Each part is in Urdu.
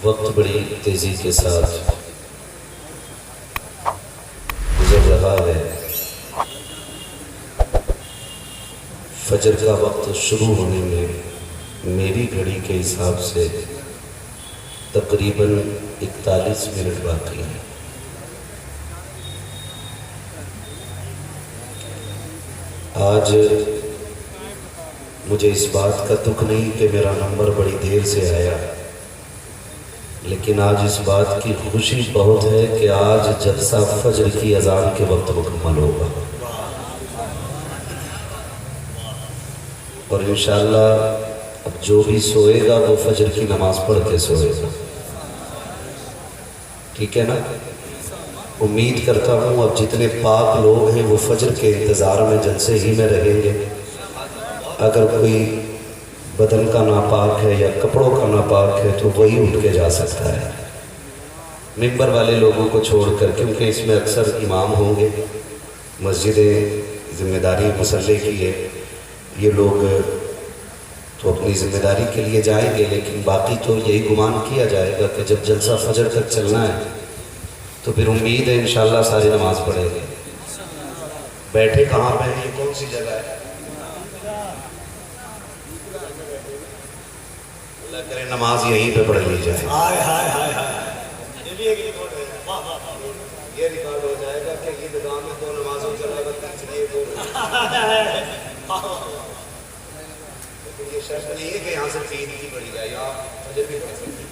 وقت بڑی تیزی کے ساتھ گزر رہا ہے۔ فجر کا وقت شروع ہونے میں میری گھڑی کے حساب سے تقریباً 41 منٹ باقی ہے۔ آج مجھے اس بات کا دکھ نہیں کہ میرا نمبر بڑی دیر سے آیا، لیکن آج اس بات کی خوشی بہت ہے کہ آج جلسہ فجر کی اذان کے وقت مکمل ہوگا، اور انشاءاللہ اب جو بھی سوئے گا وہ فجر کی نماز پڑھ کے سوئے گا، ٹھیک ہے نا؟ امید کرتا ہوں اب جتنے پاک لوگ ہیں وہ فجر کے انتظار میں جلسے ہی میں رہیں گے۔ اگر کوئی بدن کا ناپاک ہے یا کپڑوں کا ناپاک ہے تو وہی اٹھ کے جا سکتا ہے، ممبر والے لوگوں کو چھوڑ کر، کیونکہ اس میں اکثر امام ہوں گے، مسجدیں ذمہ داری مسلح کی ہے، یہ لوگ تو اپنی ذمہ داری کے لیے جائیں گے، لیکن باقی تو یہی گمان کیا جائے گا کہ جب جلسہ فجر تک چلنا ہے تو پھر امید ہے انشاءاللہ ساری نماز پڑھیں گے۔ بیٹھے کہاں پہ ہیں؟ یہ کون سی جگہ ہے؟ اللہ کرے نماز یہیں پہ پڑھ لی جائے۔ یہ ریکارڈ ہو جائے گا کہ عیدگاہ میں 2 نمازوں کے علاوہ تیسری دو، لیکن یہ شرط نہیں ہے کہ یہاں سے 3 کی پڑھی جائے، آپ فجر بھی پڑھ سکتے ہیں،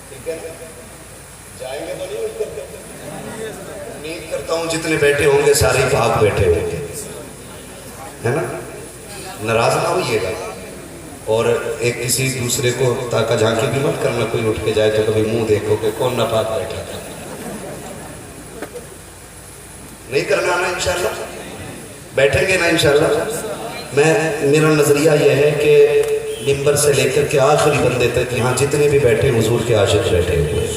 ٹھیک ہے؟ جائیں گے تو نہیں اٹھ کر؟ امید کرتا ہوں جتنے بیٹھے ہوں گے سارے پاک بیٹھے ہوں گے، ہے نا؟ ناراض نہ ہوئیے گا، اور ایک کسی دوسرے کو تاکہ جھانکی بھی مت کرنا، کوئی اٹھ کے جائے تو کبھی منہ دیکھو کہ کون ناپاک بیٹھا تھا، نہیں کرنا نا انشاءاللہ؟ بیٹھیں گے نا انشاءاللہ؟ میرا نظریہ یہ ہے کہ ممبر سے لے کر کے آخری بندے تک یہاں جتنے بھی بیٹھے حضور کے عاشق بیٹھے ہوئے،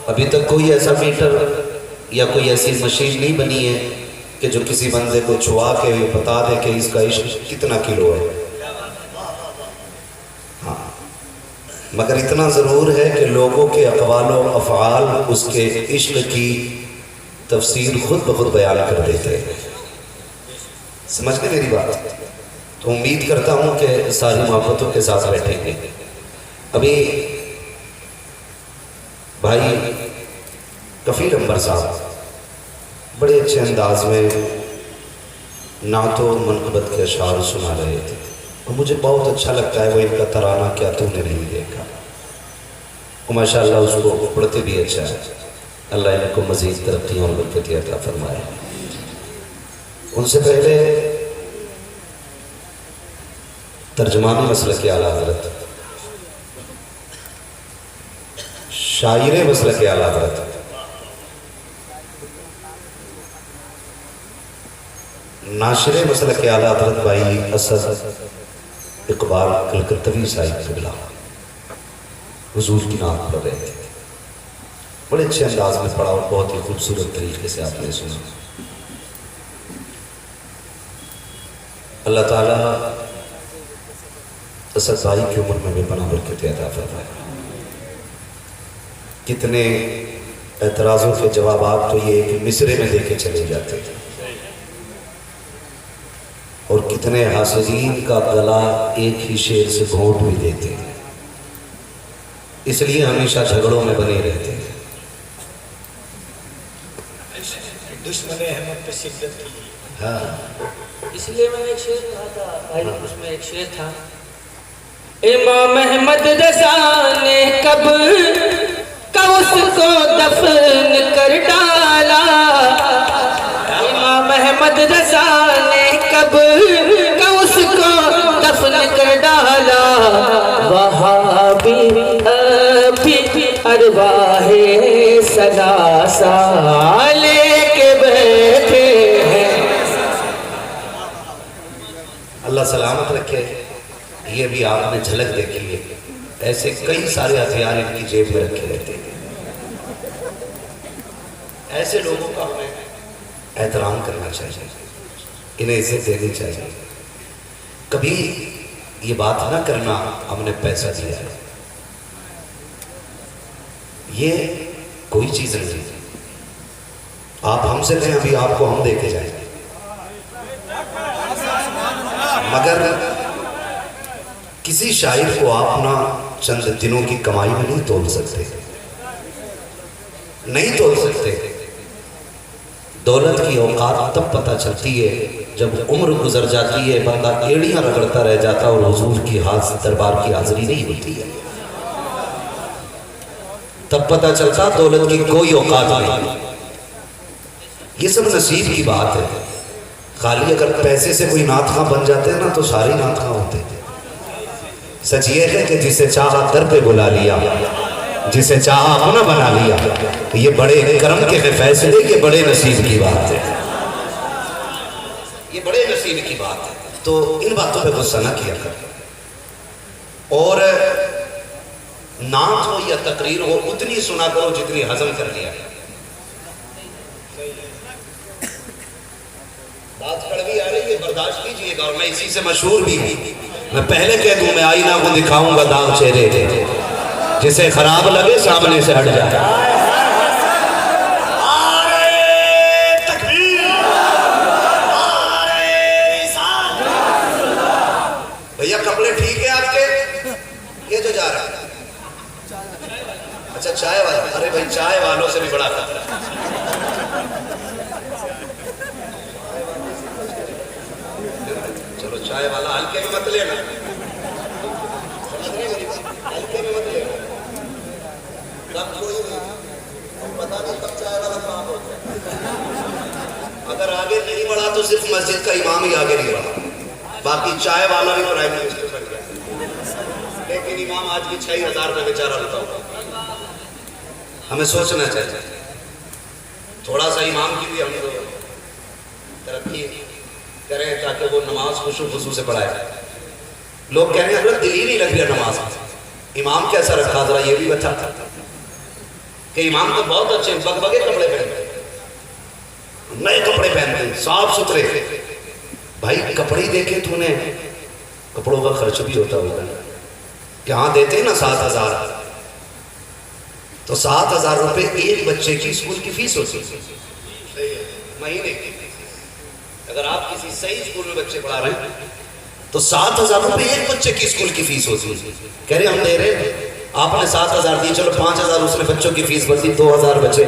ابھی تک کوئی ایسا میٹر یا کوئی ایسی مشین نہیں بنی ہے کہ جو کسی بندے کو چھوا کے بتا دے کہ اس کا عشق کتنا کلو ہے، ہاں، مگر اتنا ضرور ہے کہ لوگوں کے اقوال و افعال اس کے عشق کی تفسیر خود بخود بیان کر دیتے ہیں، سمجھ گئے میری بات؟ تو امید کرتا ہوں کہ ساری محبتوں کے ساتھ بیٹھیں گے۔ ابھی بھائی کفیل انور صاحب بڑے اچھے انداز میں نعت و منقبت کے اشعار سنا رہے تھے، اور مجھے بہت اچھا لگتا ہے وہ ان کا ترانہ کیا تو نے نہیں دیکھا، اور ماشاءاللہ اس کو پڑھتے بھی اچھا ہے، اللہ ان کو مزید ترقی اور برکت عطا فرمائے۔ ان سے پہلے ترجمان مسلک اعلیٰ حضرت، شاعر مسلک اعلیٰ حضرت، ناشر مسلک اعلیٰ حضرت بھائی اسد اقبال کلکتوی صاحب قبلہ حضور کی نعت پڑھ رہے تھے، بڑے اچھے انداز میں پڑھا اور بہت ہی خوبصورت طریقے سے آپ نے سنا۔ اللہ تعالیٰ اسد بھائی کی عمر میں بے پناہ برکت عطا فرمائے۔ کتنے اعتراضوں کے جوابات تو یہ ایک مصرے میں دے کے چلے جاتے تھے، اور کتنے حاسدین کا گلا ایک ہی شعر سے گھونٹ بھی دیتے ہیں، اس لیے ہمیشہ جھگڑوں میں بنے رہتے ہیں۔ دشمن احمد پہ شدت کی، ہاں، اس لیے میں نے ایک شعر کہا تھا بھائی، اس میں ایک شعر تھا، امام احمد رضا نے کب اس کو دفن کر ڈالا، امام احمد رضا نے کب اس کو دفن کر ڈالا، وہابی ابھی ارواح ثلاثہ لے کے بیٹھے ہیں۔ اللہ سلامت رکھے۔ یہ بھی آپ نے جھلک دیکھی ہے، ایسے کئی سارے ہتھیار ان کی جیب میں رکھے رہتے ہیں۔ ایسے لوگوں کا ہمیں احترام کرنا چاہیے، انہیں عزت دینی چاہیے۔ کبھی یہ بات نہ کرنا ہم نے پیسہ دیا ہے، یہ کوئی چیز نہیں۔ آپ ہم سے کہیں ابھی آپ کو ہم دے کے جائیں، مگر کسی شاعر کو آپ نہ چند دنوں کی کمائی میں نہیں تول سکتے، نہیں تول سکتے۔ دولت کی اوقات تب پتہ چلتی ہے جب عمر گزر جاتی ہے، بندہ ایڑیاں رگڑتا رہ جاتا اور حضور کی دربار کی حاضری نہیں ہوتی ہے، تب پتہ چلتا دولت کی کوئی اوقات نہیں۔ یہ سب نصیب کی بات ہے۔ خالی اگر پیسے سے کوئی نعت خواں بن جاتے ہیں نا تو ساری نعت خواں ہوتے ہیں۔ سچ یہ ہے کہ جسے چاہا در پہ بلا لیا، جسے چاہا اپنا بنا لیا، یہ بڑے کرم کے فیصلے، یہ بڑے نصیب کی بات ہے، یہ بڑے نصیب کی بات ہے۔ تو ان باتوں پہ غصہ نہ کیا کر، اور نعت ہو یا تقریر ہو اتنی سنا کرو جتنی ہضم کر لیا۔ بات کڑوی آ رہی ہے، برداشت کیجئے گا، اور میں اسی سے مشہور بھی ہوں۔ میں پہلے کہہ دوں، میں آئینہ کو دکھاؤں گا داغ چہرے تھے، جسے خراب لگے سامنے سے ہٹ جائے۔ بھیا کپڑے ٹھیک ہے آپ کے؟ یہ جو جا رہا ہے اچھا چائے والا، ارے بھائی چائے والوں سے بھی بڑا خطرہ ہے۔ چلو چائے والا ہلکے میں مت لینا، ہلکے میں مت لینا، کب کوئی پتا نہیں کب چائے والا کام ہوتا ہے۔ اگر آگے نہیں بڑھا تو صرف مسجد کا امام ہی آگے نہیں بڑھا، باقی چائے والا بھی پرائم منسٹر بن گیا، لیکن امام آج بھی 6,000 میں بیچارہ ہوتا ہوگا۔ ہمیں سوچنا چاہیے تھوڑا سا امام کی بھی ہم ترقی کریں تاکہ وہ نماز خشوع خضوع سے پڑھائے۔ لوگ کہہ رہے ہیں حضرت دل ہی نہیں لگ رہا نماز، امام کیسا رکھا ذرا یہ بھی بتا کہ امام تو بہت اچھے بگبگے کپڑے پہنتے ہیں، نئے کپڑے پہنتے ہیں، صاف ستھرے۔ بھائی کپڑے دیکھے تو نے کپڑوں کا خرچ بھی ہوتا ہوگا کہ ہاں دیتے ہیں نا 7,000، تو 7,000 روپے ایک بچے کی اسکول کی فیس ہوتی ہے مہینے کی۔ اگر آپ کسی صحیح اسکول میں بچے پڑھا رہے ہیں تو 7,000 روپے ایک بچے کی اسکول کی فیس ہوتی ہے۔ کہہ رہے ہم دے رہے ہیں، آپ نے 7,000 دی، چلو 5,000 اس نے بچوں کی فیس بھر دی، 2,000 بچے۔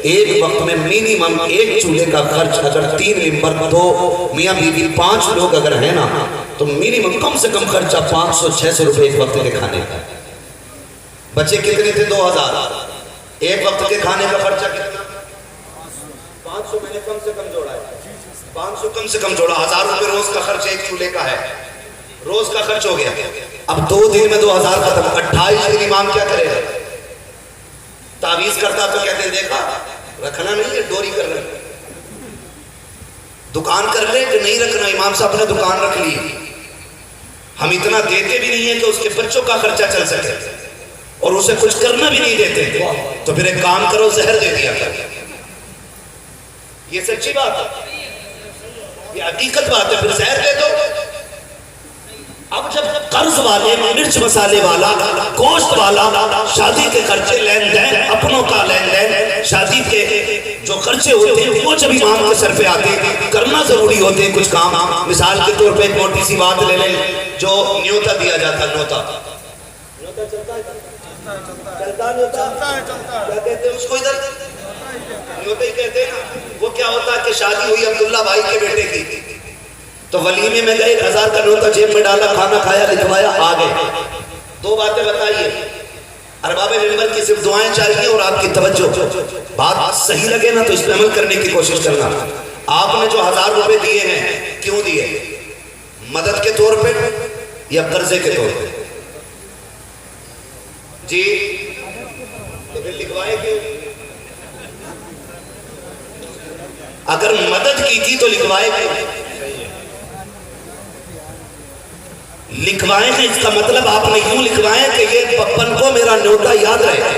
ایک وقت میں منیمم ایک چولہے کا خرچ اگر 3 ممبر، 2 میاں بیوی، 5 لوگ اگر ہیں نا تو منیمم کم سے کم خرچہ 500-600 روپے ایک وقت کے کھانے کا۔ بچے کتنے تھے؟ 2,000۔ ایک وقت کے کھانے کا خرچہ کتنا؟ 500 میں نے کم سے کم جوڑا ہے، 500 کم سے کم جوڑا، 1,000 روپے روز کا خرچ ایک چولہے کا ہے، روز کا خرچ ہو گیا۔ اب 2 دن میں 2,000 ختم، 28 دن امام کیا کرے گا؟ تعویذ کرتا تو کہتے ہیں دیکھا رکھنا نہیں ہے، ڈوری کر لیں، دکان کر لیں کہ نہیں رکھنا، امام صاحب نے دکان رکھ لی۔ ہم اتنا دیتے بھی نہیں ہیں کہ اس کے بچوں کا خرچہ چل سکے، اور اسے کچھ کرنا بھی نہیں دیتے، تو پھر ایک کام کرو زہر دے دیا کر۔ یہ سچی بات ہے، یہ حقیقت بات ہے، پھر زہر دے دو۔ اب جب قرض والے، مرچ مسالے والا، گوشت والا، شادی کے خرچے لین دین، اپنوں کا لین دین، شادی کے جو خرچے ہوتے ہیں وہ جب امام کے سر پہ آتے ہیں، کرنا ضروری ہوتے ہیں کچھ کام۔ مثال کے طور پہ ایک موٹی سی بات لے لیں، جو نیوتا دیا جاتا، نیوتا چلتا ہے، کیا کہتے ہیں اس کو؟ ادھر نیوتا ہی کہتے ہیں نا۔ وہ کیا ہوتا ہے کہ شادی ہوئی عبداللہ بھائی کے بیٹے کی، تو ولیمے میں گئے، 1,000 کا نیوتا جیب میں ڈالا، کھانا کھایا، لکھوایا، آ گئے۔ 2 باتیں بتائیے، ارباب منبر کی صرف دعائیں چاہیے اور آپ کی توجہ۔ بات صحیح لگے نا تو اس پہ عمل کرنے کی کوشش کرنا۔ آپ نے جو 1,000 روپے دیے ہیں کیوں دیے؟ مدد کے طور پہ یا قرضے کے طور پہ؟ جی تو پھر لکھوائے کیوں؟ اگر مدد کی تھی تو لکھوائے کیوں؟ لکھوائے ہیں اس کا مطلب آپ نے یوں لکھوائے کہ یہ پپن کو میرا نیوتا یاد رہے،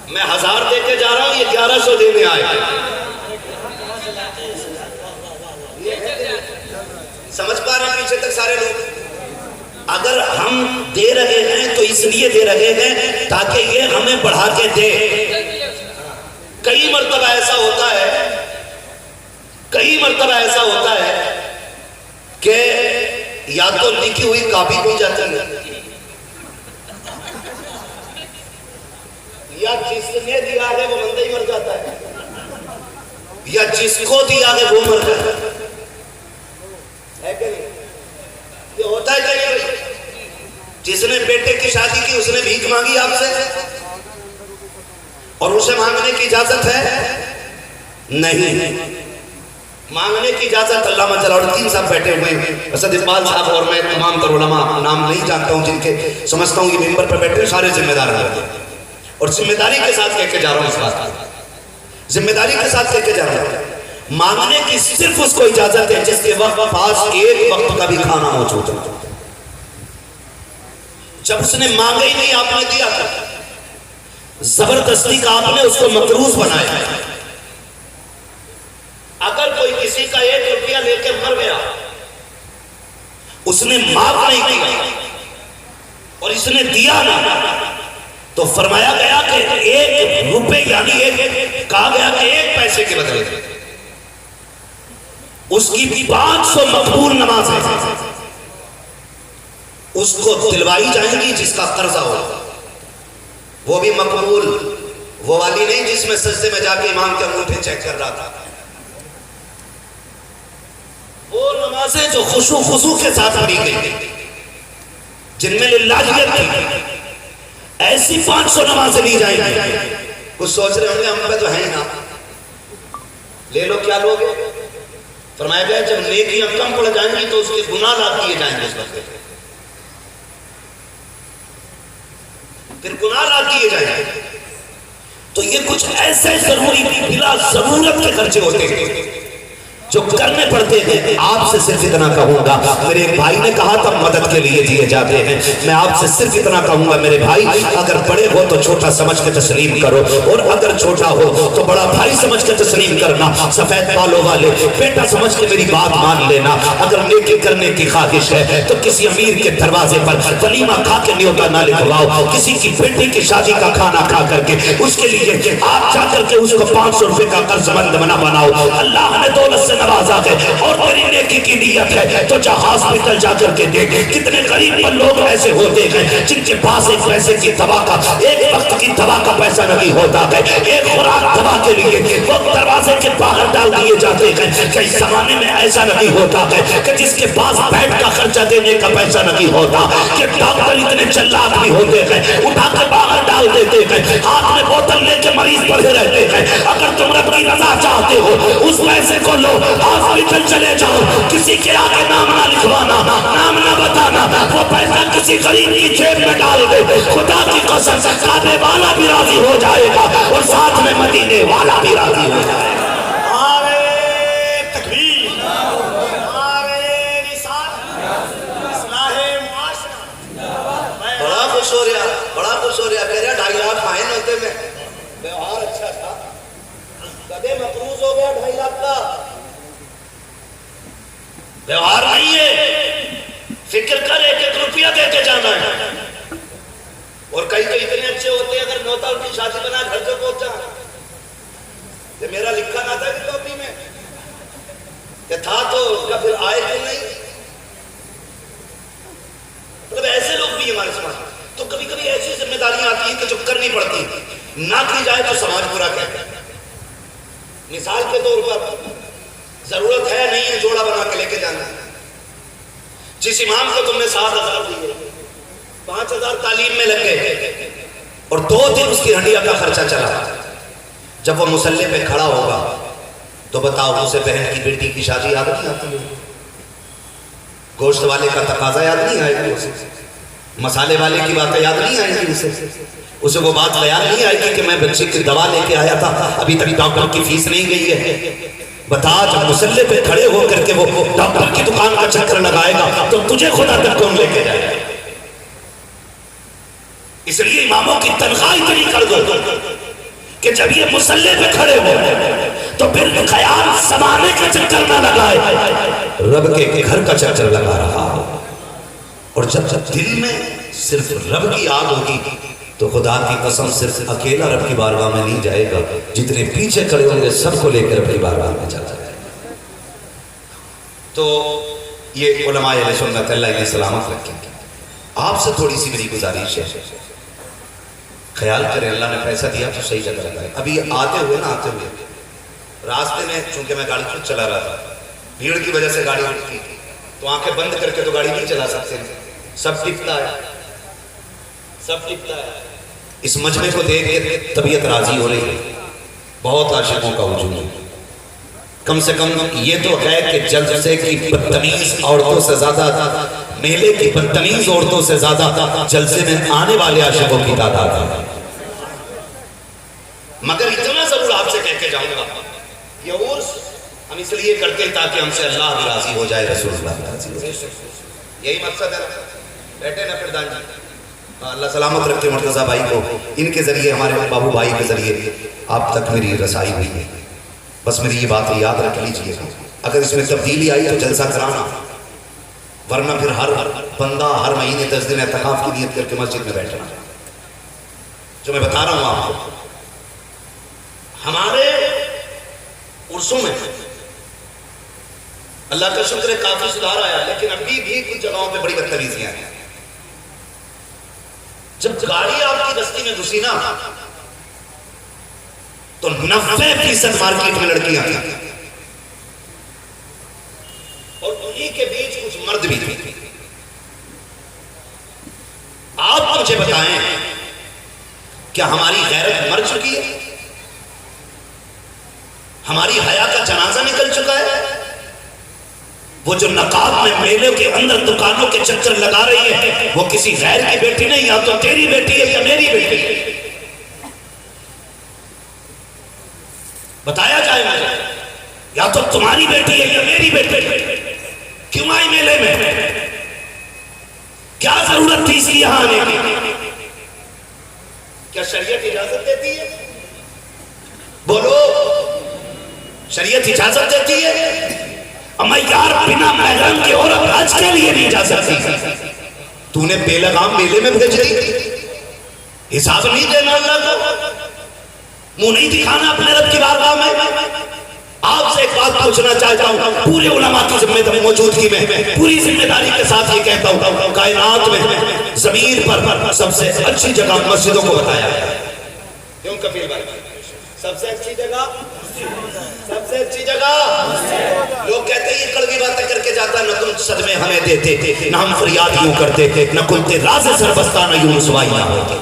میں 1,000 دے کے جا رہا ہوں، یہ 1,100 دینے آئے۔ سمجھ پا رہے ہیں پیچھے تک سارے لوگ؟ اگر ہم دے رہے ہیں تو اس لیے دے رہے ہیں تاکہ یہ ہمیں بڑھا کے دے. کئی مرتبہ ایسا ہوتا ہے کہ یا تو لکھی ہوئی کاپی پی جاتی ہے یا جس نے دیا ہے وہ بندہ ہی مر جاتا ہے یا جس کو دیا ہے وہ مر جاتا ہے کہ نہیں؟ یہ ہوتا ہے کہ نہیں؟ جس نے بیٹے کی شادی کی اس نے بھیک مانگی آپ سے اور اسے مانگنے کی اجازت ہے؟ نہیں. مانگنے کی اجازت علامہ جلال الدین صاحب بیٹھے ہوئے ہیں، اسد اقبال صاحب اور میں تمام تر علماء نام نہیں جانتا ہوں جن کے سمجھتا ہوں یہ ممبر پر بیٹھے سارے ذمہ دار ہیں اور ذمہ داری کے ساتھ کہہ کے جا رہا ہوں. اس بات کی ذمہ داری کے ساتھ کہہ کے جا رہا ہوں. مانگنے کی صرف اس کو اجازت ہے جس کے وقت پاس ایک وقت کا بھی کھانا موجود ہے. جب اس نے مانگا ہی نہیں آپ نے دیا تھا، زبردستی کا آپ نے اس کو مقروض بنایا. اگر کوئی کسی کا 1 روپیہ لے کے مر گیا، اس نے معاف نہیں کیا اور اس نے دیا نہ، تو فرمایا گیا کہ 1 روپے یعنی کہا گیا کہ 1 پیسے کے بدلے اس کی 500 مقبول نمازیں اس کو دلوائی جائیں گی جس کا قرضہ ہو، وہ بھی مقبول، وہ والی نہیں جس میں سجدے میں جا کے امام کے انگوٹھے چیک کر رہا تھا. وہ نمازیں جو خشوع خضوع کے ساتھ پڑھی گئی جن میں للہیت تھی، ایسی 500 نمازیں لی جائیں گی. کچھ سوچ رہے ہوں گے ہم پہ تو ہیں نا، لے لو کیا لوگے؟ فرمایا گیا جب نیکیاں کم پڑ جائیں گی تو اس کے گناہ لاتے دیے جائیں گے. اس وقت پھر گناہ لاتے دیے جائیں گے. تو یہ کچھ ایسے ضروری بلا ضرورت کے خرچے ہوتے ہیں جو کرنے پڑتے ہیں. آپ سے صرف اتنا کہوں گا، میرے ایک بھائی نے کہا تھا مدد کے لیے دیے جاتے ہیں، میں آپ سے صرف اتنا کہوں گا میرے بھائی، اگر بڑے ہو تو چھوٹا سمجھ کے تسلیم کرو اور اگر چھوٹا ہو تو بڑا بھائی سمجھ کے تسلیم کرنا. سفید بالوں والے بیٹا سمجھ کے میری بات مان لینا. اگر نیکی کرنے کی خواہش ہے تو کسی امیر کے دروازے پر ولیمہ کھا کے نیوتا نہ لکھواؤ. کسی کی بیٹی کی شادی کا کھانا کھا کر کے اس کے لیے آپ جا کر کے اس کو 500 روپے کا قرض مند بناؤ. اللہ نے دولت سے نوازا ہے اور تیری نیکی کی نیت ہے تو جا ہاسپٹل جا کر کے دیکھ. کتنے غریب لوگ ایسے ہوتے ہیں جن کے پاس ایک پیسے کی دوا کا، ایک وقت کی دوا کا پیسہ نہیں ہوتا ہے، ایک خوراک دوا کے لیے وہ دروازے کے باہر ڈال دیے جاتے ہیں. کئی زمانے میں ایسا نہیں ہوتا ہے کہ جس کے پاس بیڈ کا خرچہ دینے کا پیسہ نہیں ہوتا کہ ڈاکٹر اتنے چلاک بھی ہوتے ہیں، اٹھا کے باہر ڈال دیتے ہیں، ہاتھ میں بوتل لے کے مریض پڑے رہتے ہیں. اگر تم رب کی رضا چاہتے ہو اس پیسے کو لو، ہاسپٹل چلے جاؤ، کسی کے آگے نام نہ لکھوانا، نام نہ بتانا، وہ پیسہ کسی غریب کی جیب میں ڈال دے. خدا کی قسم کعبے والا بھی راضی ہو جائے گا اور ساتھ میں مدینے والا بھی راضی ہو جائے گا. بڑا خوش ہو رہا کہہ رہا 2.5 لاکھ فائن ہوتے میں ویوہار اچھا تھا، کدے مقروض ہو گیا 2.5 لاکھ کا ویوہار نہیں ہے. فکر کر 1 روپیہ دے کے جانا ہے. اور کئی اتنے اچھے ہوتے ہیں اگر نوتا ان کی شادی بنا گھر سے پہنچا کہ میرا لکھا نہ تھا کہ کاپی میں کہ تھا تو کیا پھر آئے کیوں نہیں. مطلب ایسے لوگ بھی ہمارے سماج میں. تو کبھی کبھی ایسی ذمہ داریاں آتی ہیں کہ جو کرنی پڑتی ہیں، نہ کی جائے تو سماج برا کہتا ہے. مثال کے طور پر ضرورت ہے نہیں ہے جوڑا بنا کے لے کے جانا. جس امام کو تم نے 7,000 دیے، 5,000 تعلیم میں لگ گئے اور 2 دن اس کی ہنڈیا کا خرچہ چلا. جب وہ مصلی پہ کھڑا ہوگا تو بتاؤ اسے بہن کی بیٹی کی شادی یاد نہیں آتی ہے؟ گوشت والے کا تقاضا یاد نہیں آئے گی؟ مسالے والے کی باتیں یاد نہیں آئیں گی؟ اسے وہ بات یاد نہیں آئے گی کہ میں بچے کی دوا لے کے آیا تھا، ابھی تک ڈاکٹر کی فیس نہیں گئی ہے. بتا جب مصلی پہ کھڑے ہو کر کے وہ ڈاکٹر کی دکان کا چکر لگائے گا تو تجھے خدا تک کون لے کے جائے گا؟ اس لیے اماموں کی تنخواہ اتنی کر دو کہ جب یہ مصلی پہ کھڑے ہو تو پھر خیال زمانے کا چکر نہ لگائے. رب کے گھر کا چکر لگا رہا ہو، اور جب دل میں صرف رب کی یاد ہوگی تو خدا کی قسم صرف اکیلا رب کی بارگاہ میں نہیں جائے گا، جتنے پیچھے کھڑے ہوں گے سب کو لے کر رب کی بارگاہ میں چلا جائے گا۔ تو یہ علماء اہل سنت اللہ علیہ سلامت رکھیں گے۔ آپ سے تھوڑی سی میری گزارش ہے، خیال کریں اللہ نے پیسہ دیا تو صحیح جگہ لگائے۔ ابھی آتے ہوئے راستے میں چونکہ میں گاڑی خود چلا رہا تھا، بھیڑ کی وجہ سے گاڑی رکی تو آنکھیں بند کر کے تو گاڑی نہیں چلا سکتے، سب ٹکتا ہے، سب ٹکتا ہے۔ اس مجمع کو دیکھ کے طبیعت راضی ہو رہی ہے، بہت عاشقوں کا وجود ہے۔ کم سے کم یہ تو ہے کہ جلسے کی بدتمیز عورتوں سے زیادہ، میلے کی بدتمیز عورتوں سے زیادہ جلسے میں آنے والے عاشقوں کی تعداد ہے۔ مگر اتنا ضرور آپ سے کہہ کے جاؤں گا، یہ عرس ہم اس لیے کرتے ہیں تاکہ ہم سے اللہ بھی راضی ہو جائے، رسول اللہ بھی راضی ہو جائے، یہی مقصد ہے۔ بیٹھے نا پردان جی، اللہ سلامت رکھے مرتضیٰ بھائی کو، ان کے ذریعے ہمارے بابو بھائی کے ذریعے آپ تک میری رسائی ہوئی ہے۔ بس میری یہ بات یاد رکھ لیجئے، اگر اس میں تبدیلی آئی تو جلسہ کرانا، ورنہ پھر ہر بندہ ہر مہینے 10 دن اعتکاف کی نیت کر کے مسجد میں بیٹھنا۔ جو میں بتا رہا ہوں آپ کو، ہمارے عرسوں میں اللہ کا شکر ہے کافی سدھار آیا، لیکن ابھی بھی کچھ جگہوں پہ بڑی بدتمیزیاں ہیں۔ جب گاڑی آپ کی بستی میں گھسی نا تو 90% مارکیٹ میں لڑکیاں تھیں، اور انہی کے بیچ کچھ مرد بھی تھے۔ آپ مجھے بتائیں کیا ہماری غیرت مر چکی ہے؟ ہماری حیا کا جنازہ نکل چکا ہے؟ وہ جو نقاب میں میلے کے اندر دکانوں کے چکر لگا رہی ہے وہ کسی غیر کی بیٹی نہیں، یا تو تیری بیٹی ہے یا میری بیٹی ہے۔ بتایا جائے مجھے، یا تو تمہاری بیٹی ہے یا میری بیٹی۔ کیوں آئی میلے میں؟ کیا ضرورت تھی اس کی یہاں آنے کی؟ کیا شریعت اجازت دیتی ہے؟ بولو، شریعت اجازت دیتی ہے؟ اما یار بنا محرم کے عورت حج کے لیے نہیں جا سکتی، تو نے بے لگام میلے میں بھیج دی، حساب نہیں دینا اللہ کو، منہ نہیں دکھانا اپنے رب کی بارگاہ میں۔ آپ سے ایک بات پوچھنا چاہتا ہوں، پورے علماء کی ذمہ داری موجودگی میں پوری ذمہ داری کے ساتھ یہ کہتا ہوں، کائنات میں زمین پر سب سے اچھی جگہ مسجدوں کو بتایا ہے۔ کیوں کفیل بھائی؟ سب سے اچھی جگہ، سب سے اچھی جگہ۔ لوگ کہتے ہیں یہ کڑوی باتیں کر کے جاتا، نہ تم صدمے ہمیں دیتے، نہ ہم فریاد یوں کرتے، نہ کلتے راز سربستہ، نہ یوں رسوائی نہ ہوتے۔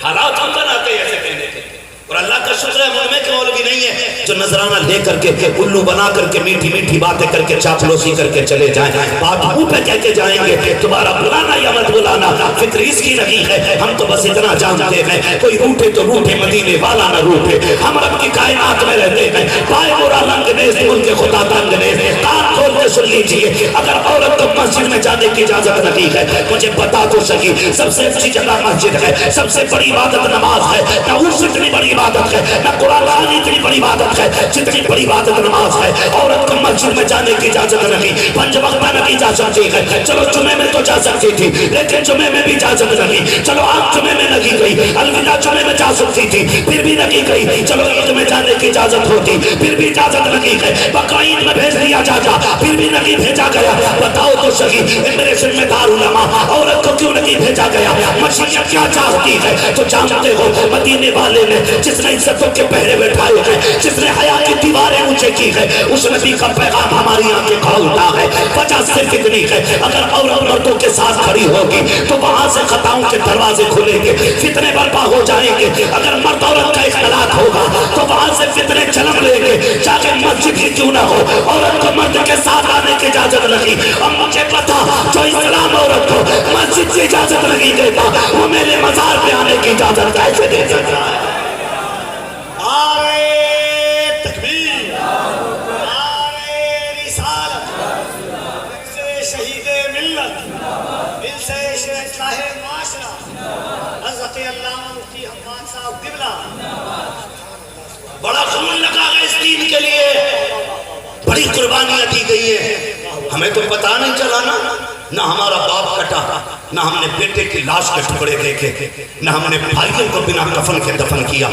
حالات ہم بناتے ہیں ایسے کہنے کے، اور اللہ کا شکر ہے مجمع کے مولوی نہیں ہے جو نظرانہ لے کر کے الو بنا کر کے میٹھی میٹھی باتیں کر کے چاپلوسی کر کے چلے جائیں، بات منہ پہ کہہ کے جائیں گے تمہارا بلانا یا مت بلانا فکر اس کی نہیں ہے، ہم تو بس اتنا جانتے ہیں کوئی روٹے تو روٹے مدینے والا نہ روٹے، ہم رب کی کائنات میں رہتے ہیں، پائے مورا لنگ نیز ملک خدا تنگ نیز، کان کھول کے سن لیجئے، اگر عورت کو مسجد میں جانے کی اجازت نہیں ہے مجھے بتا تو سکی، سب سے اچھی جگہ مسجد ہے، سب سے بڑی عبادت نماز ہے، نہ اس سے اتنی بڑی عبادت ہے، نہ قرآن خوانی اتنی بڑی عبادت ہے جتنی بڑی عبادت نماز ہے۔ عورت کو مسجد میں جانے کی اجازت نہیں، 5 وقت میں نہیں جا سکتی ہے، چلو جمعے میں تو جا سکتی تھی لیکن جمعے میں بھی اجازت نہیں، چلو آپ جمعے میں لگی گئی، الوداع جمعے میں جا سکتی تھی پھر بھی لگی گئی، چلو عید میں جانے کی اجازت ہوتی پھر بھی اجازت لگی ہے، بقرعید میں بھیج دیا جاتا پھر بھی نہیں بھیجا گیا، بتاؤ تو صحیح میرے ذمہ دار علماء عورت کو کیوں نہیں بھیجا گیا؟ مشیت کیا چاہتی ہے؟ تو جانتے ہو مدینے والے نے جس نے عزتوں کے پہرے بٹھائے ہیں، جس نے حیا کی دیواریں اونچے کی ہے، اس نبی کا پیغام ہماری آنکھیں کھولتا ہے۔ وجہ صرف اتنی ہے اگر عورت مردوں کے ساتھ کھڑی ہوگی تو وہاں سے خطاؤں کے دروازے کھلیں گے، فتنے برپا ہو جائیں گے، اگر مرد عورت کا اختلاط ہوگا تو وہاں سے فتنے جنم لیں گے، چاہے مسجد ہی کیوں نہ ہو، عورت کو مرد کے ساتھ آنے کی اجازت نہیں۔ اور مجھے پتا جو اسلام عورت کو مسجد کی اجازت نہیں دیتا وہ میرے مزار پہ آنے کی اجازت کیسے دے سکتا ہے؟ بڑا خون لگا گا اس دین کے لیے، بڑی قربانیاں دی گئی ہیں، ہمیں تو پتہ نہیں چلا نا، نہ ہمارا باپ کٹا، نہ ہم نے بیٹے کی لاش کے ٹکڑے دیکھے، نہ ہم نے بھائیوں کو بنا کفن کے دفن کیا،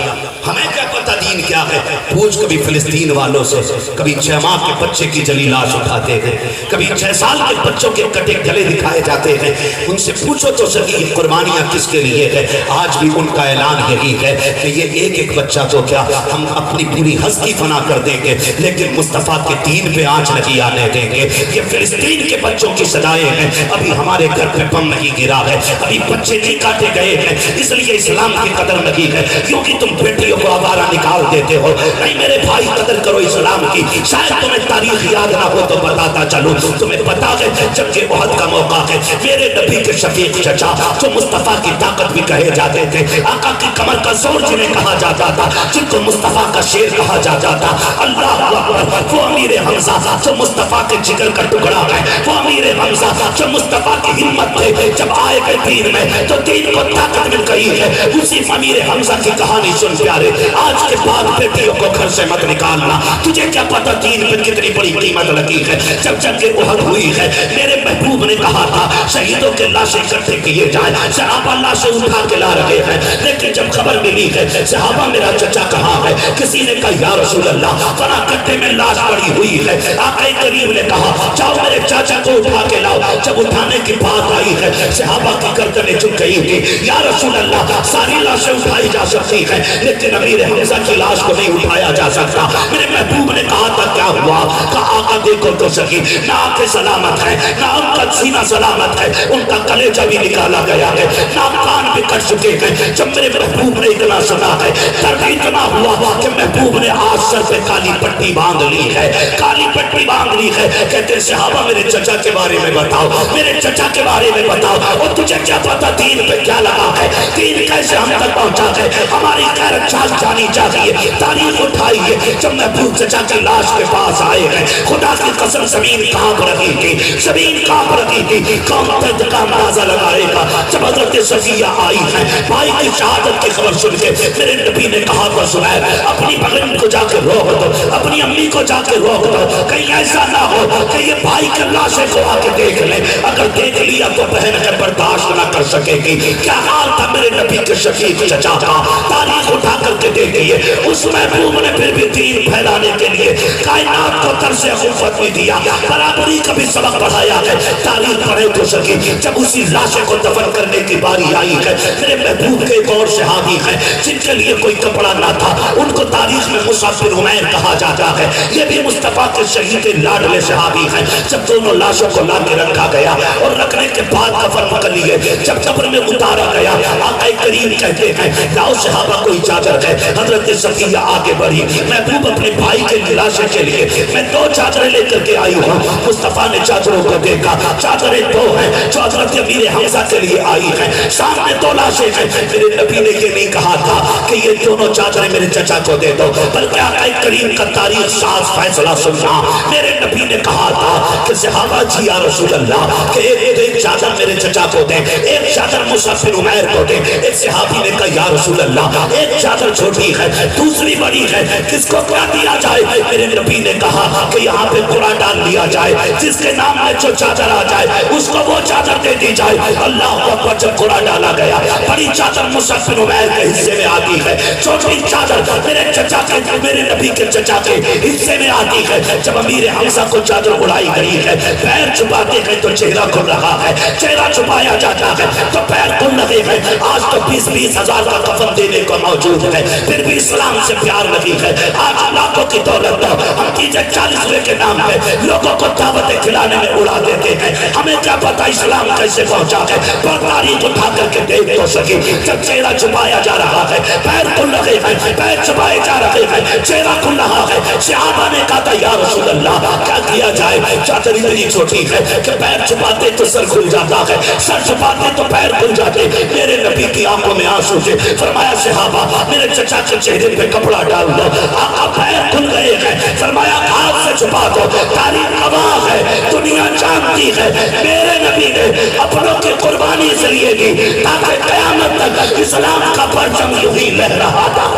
ہمیں کیا پتہ دین کیا ہے؟ پوچھ کبھی فلسطین والوں سے، کبھی 6 ماہ کے بچے کی جلی لاش اٹھاتے ہیں، کبھی 6 سال کے بچوں کے کٹے گلے دکھائے جاتے ہیں، ان سے پوچھو تو سکی یہ قربانیاں کس کے لیے ہے؟ آج بھی ان کا اعلان یہی ہے کہ یہ ایک ایک بچہ تو کیا ہم اپنی پوری ہستی فنا کر دیں گے، لیکن مصطفیٰ کے دین پہ آنچ نہیں آنے دیں گے۔ یہ فلسطین کے بچوں کی صدائیں ہیں، ابھی ہمارے گھر پہ بم نہیں گرا ہے، ابھی بچے نہیں کاٹے گئے ہیں، اس لیے اسلام کی قدر نہیں ہے، کیونکہ تم بیٹیوں کو آوارہ نکال دیتے ہو۔ نہیں میرے بھائی، قدر کرو اسلام کی، شاید تمہیں تاریخ یاد نہ ہو تو بتاتا چلوں، تمہیں پتا ہے جنگ احد کا موقع ہے، میرے نبی کے شفیق چچا جو مصطفیٰ کی طاقت بھی کہے جاتے تھے، آقا کی کمر کا زور جنہیں کہا جاتا تھا، جن کو مصطفیٰ کا شیر کہا جاتا تھا، اللہ اکبر، وہ امیر حمزہ جو مصطفیٰ کے جگر کا ٹکڑا ہے، وہ امیر حمزہ جو مصطفیٰ کی ہمت تھے، جب آئے گئے دین میں تو دین کو طاقت مل گئی ہے۔ اسی امیر حمزہ کی کہانی سن پیارے، آج کے بعد بیٹیوں کو گھر سے مت نکالنا، تجھے کیا پتا دین پہ کتنی بڑی قیمت لگی ہے۔ جب جنگ احد ہوئی ہے، میرے محبوب نے کہا تھا شہیدوں کے لاشیں اکٹھے کیے جائیں، صحابہ لاشیں اٹھا کے لا رہے ہیں، لیکن جب خبر ملی ہے صحابہ میرا چچا کہاں ہے، کسی نے کہا یا رسول اللہ فلاں گڈھے میں لاش پڑی ہوئی ہے۔ آقا کریم نے کہا جاؤ میرے چاچا کو اٹھا کے لاؤ۔ جب اٹھانے کی بات آئی ہے صحابہ کی گردنیں جھک گئی تھی، یا رسول اللہ ساری لاشیں اٹھائی جا سکتی ہیں لیکن امیر حمزہ کی لاش کو نہیں اٹھایا جا سکتا۔ میرے محبوب نے کہا تھا کیا ہوا؟ کہا آقا دیکھو تو سکی، نہ آنکھیں سلامت ہے، نہ ان کا سینہ سلامت ہے، ان کا کلیجہ بھی نکالا گیا ہے، نہ کان بھی کٹ چکے ہیں۔ جب میرے محبوب نے اتنا سنا ہے، درد اتنا ہوا کہ محبوب نے آج سر پہ کالی پٹی باندھ لی ہے، کالی پٹی باندھ لی ہے۔ کہتے صحابہ میرے چچا کے بارے میں بتاؤ، میرے چچا کے بارے میں بتاؤ، اور تجھے کیا پتا دین پہ کیا لگا ہے، دین کیسے ہم تک پہنچا ہے، ہماری غیرت چاک جانی چاہیے، تاریخ اٹھائیے۔ جب محبوب چچا کی لاش کے پاس آئے ہیں، خدا کی قسم زمین کانپ رہی تھی، زمین کانپ رہی تھی، کون درد کا اندازہ لگائے گا۔ جب حضرت صفیہ آئی ہے بھائی کی شہادت کی خبر سن کے، میرے نبی نے کہا تھا زبیر اپنی بہن کو جا کے روک دو، اپنی امی کو جا کے روک دو، کہیں ایسا نہ ہو کہ یہ بھائی کے لاشیں کو آ کے دیکھ لیں، اگر دیکھ لیا تو بہن کے برداشت نہ کر سکے گی۔ کیا حال تھا میرے نبی کے شفیق چچا کا، تاریخ اٹھا کر کے دیکھیے۔ اس محبوب نے پھر بھی دین پھیلانے کے لیے کائنات کو طرز خلفت بھی دیا، برابری کا بھی سبق پڑھایا ہے۔ تاریخ پڑھے تو سکی، جب اسی لاشیں کو دفن کرنے کی باری آئی ہے، میرے محبوب کے ایک اور صحابی ہیں جن کے لیے کوئی کپڑا نہ تھا، ان کو تاریخ میں مصعب بن عمیر کہا جاتا ہے، یہ بھی مصطفیٰ کے شہید لاڈلے صحابی ہیں۔ جب دونوں لاشوں کو لا کے رکھا گیا اور رکھنے کے بعد کفن پکڑ لیے، جب قبر میں اتارا گیا، آقا کریم کہتے ہیں لاؤ صحابہ کو چادر ہے۔ حضرت صفیہ آگے بڑھی، محبوب اپنے بھائی کے لاشے کے لیے میں 2 چادریں لے کر کے آئی ہوں۔ مصطفیٰ نے چادروں کو دیکھا، چادریں 2 ہیں جو حضرت امیر حمزہ کے لیے آئی ہیں، سامنے 2 لاشیں ہیں۔ میرے نبی نے یہ نہیں کہا تھا کہ یہ دونوں چادریں میرے چچا کو دے دو، بلکہ آقا کریم کا تاریخ ساز فیصلہ سننا۔ میرے نبی نے کہا تھا کہ صحابہ جی یا رسول اللہ کہ ایک چادر میرے چچا کو دیں، ایک چادر مصعب بن عمیر کو دیں۔ ایک صحابی نے کہا یا رسول اللہ ایک چادر چھوٹی ہے دوسری بڑی ہے، کس کو کیا دیا جائے؟ میرے نبی نے کہا کہ یہاں پہ قرآن ڈال دیا جائے، جس کے نام میں جو چادر آ جائے اس کو وہ چادر دے دی جائے۔ اللہ اکبر، جب قرآن ڈالا گیا بڑی چادر مصعب بن عمیر کے حصے میں آتی ہے، چھوٹی چادر میرے چچا کے، میرے نبی کے چچا کے حصے میں آتی ہے۔ جب امیر حمزہ کو چادر اڑائی گئی ہے، پیر چھپاتے ہیں تو چہرہ کھل رہا ہے، چہرہ چھپایا جاتا ہے تو پیر کھل رہے ہیں۔ آج تو 20-20 ہزار کا کفن دینے کو موجود ہے، پھر بھی اسلام سے پیار نہیں ہے۔ آج لاکھوں کی دولت تو ہم 40 کے نام پہ لوگوں کو دعوتیں کھلانے میں اڑا دیتے ہیں، ہمیں کیا پتا اسلام کیسے پہنچا ہے؟ پر تاریخ اٹھا کر کے دیکھ تو سکی، جب چہرہ چھپایا جا رہا ہے، پیر کھل رہے ہیں، پیر چھپائے جا رہے ہیں، چہرہ کھل رہا ہے۔ صحابہ نے کہا تھا یا رسول اللہ کیا کیا جائے؟ چادر اتنی چھوٹی ہے کہ پیر چھپاتے تو سر کھل جاتا ہے، سر چھپاتے تو پیر کھل جاتے۔ میرے نبی کی آنکھوں میں آنسو تھے، فرمایا صحابہ میرے چچا کے چہرے پہ کپڑا ڈال دو، آقا پیر کھل گئے ہیں، فرمایا ہاتھ سے چھپا دو۔ تاریخ گواہ ہے، دنیا جانتی ہے، میرے نبی نے اپنوں کی قربانی اس لیے دی تاکہ قیامت تک اسلام کا پرچم یوں ہی لہر رہا تھا۔